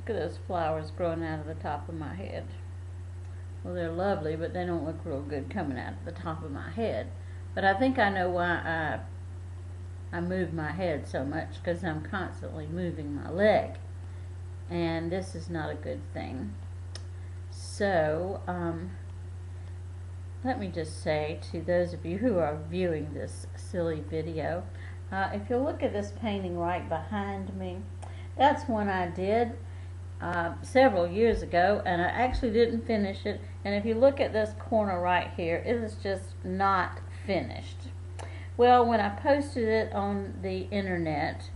Look at those flowers growing out of the top of my head. Well, they're lovely, but they don't look real good coming out of the top of my head. But I think I know why I move my head so much, because I'm constantly moving my leg. And this is not a good thing. So, let me just say to those of you who are viewing this silly video, if you look at this painting right behind me, that's one I did several years ago, and I actually didn't finish it. And if you look at this corner right here, it is just not finished. Well, when I posted it on the internet,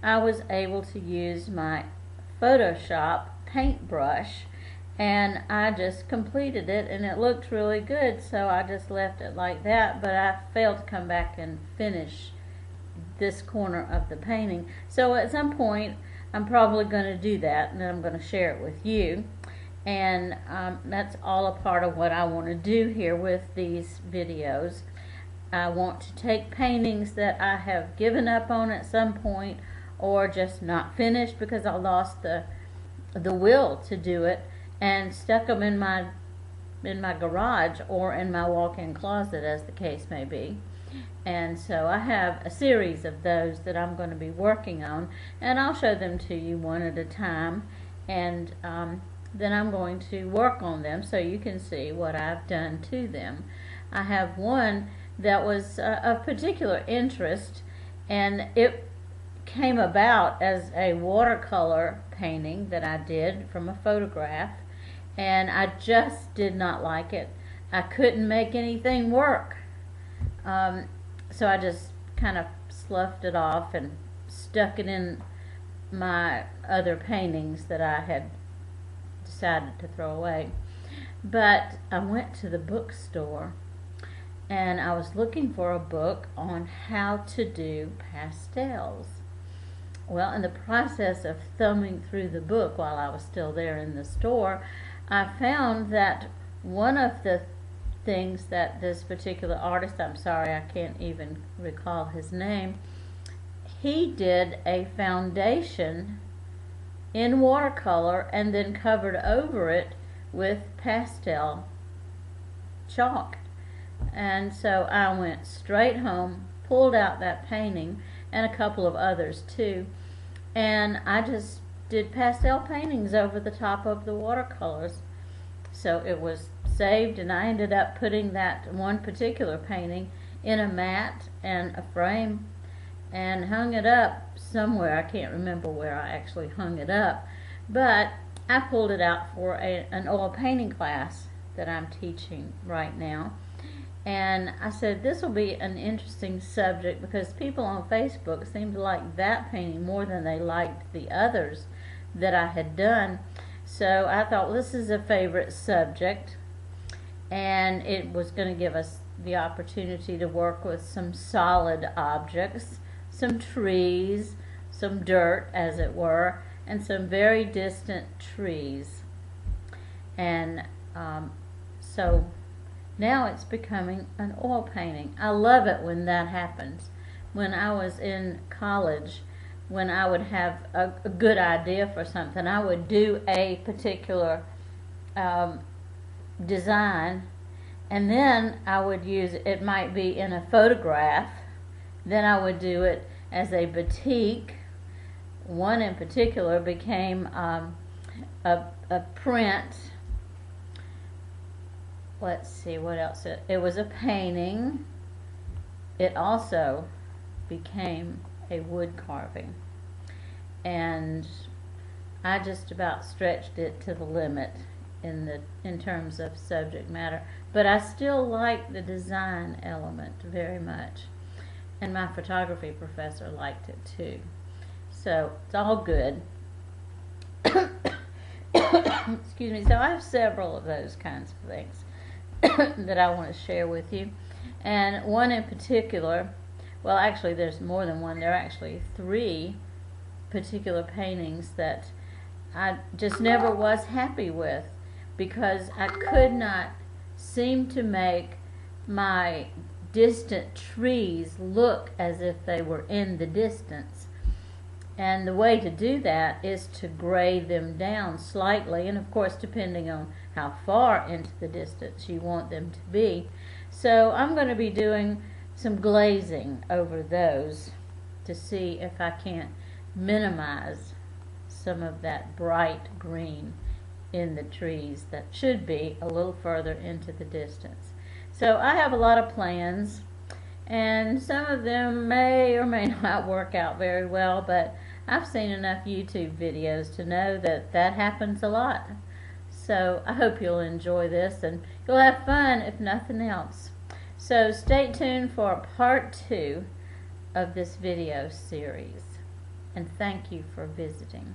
I was able to use my Photoshop paintbrush, and I just completed it, and it looked really good, so I just left it like that. But I failed to come back and finish this corner of the painting. So at some point I'm probably going to do that, and then I'm going to share it with you. And that's all a part of what I want to do here with these videos. I want to take paintings that I have given up on at some point, or just not finished because I lost the will to do it, and stuck them in my garage or in my walk-in closet, as the case may be. And so I have a series of those that I'm going to be working on, and I'll show them to you one at a time, and then I'm going to work on them so you can see what I've done to them. I have one that was of particular interest, and it came about as a watercolor painting that I did from a photograph, and I just did not like it. I couldn't make anything work. So I just kind of sloughed it off and stuck it in my other paintings that I had decided to throw away. But I went to the bookstore, and I was looking for a book on how to do pastels. Well, in the process of thumbing through the book while I was still there in the store, I found that one of the things that this particular artist, I'm sorry, I can't even recall his name, he did a foundation in watercolor and then covered over it with pastel chalk. And so I went straight home, pulled out that painting and a couple of others too, and I just did pastel paintings over the top of the watercolors. So it was saved, and I ended up putting that one particular painting in a mat and a frame and hung it up somewhere. I can't remember where I actually hung it up, but I pulled it out for an oil painting class that I'm teaching right now. And I said, this will be an interesting subject because people on Facebook seem to like that painting more than they liked the others that I had done. So I thought, well, this is a favorite subject, and it was going to give us the opportunity to work with some solid objects, some trees, some dirt, as it were, and some very distant trees. And so now it's becoming an oil painting. I love it when that happens. When I was in college, when I would have a good idea for something, I would do a particular design, and then I would use it. It might be in a photograph, then I would do it as a batik. One in particular became a print. Let's see what else. It was a painting. It also became a wood carving, and I just about stretched it to the limit in terms of subject matter, but I still like the design element very much, and my photography professor liked it too. So it's all good. Excuse me. So I have several of those kinds of things that I want to share with you, and one in particular, well, actually there's more than one. There are actually 3 particular paintings that I just never was happy with, because I could not seem to make my distant trees look as if they were in the distance. And the way to do that is to gray them down slightly, and of course depending on how far into the distance you want them to be. So I'm going to be doing some glazing over those to see if I can't minimize some of that bright green in the trees that should be a little further into the distance. So I have a lot of plans, and some of them may or may not work out very well, but I've seen enough YouTube videos to know that that happens a lot. So I hope you'll enjoy this and you'll have fun if nothing else. So stay tuned for part 2 of this video series, and thank you for visiting.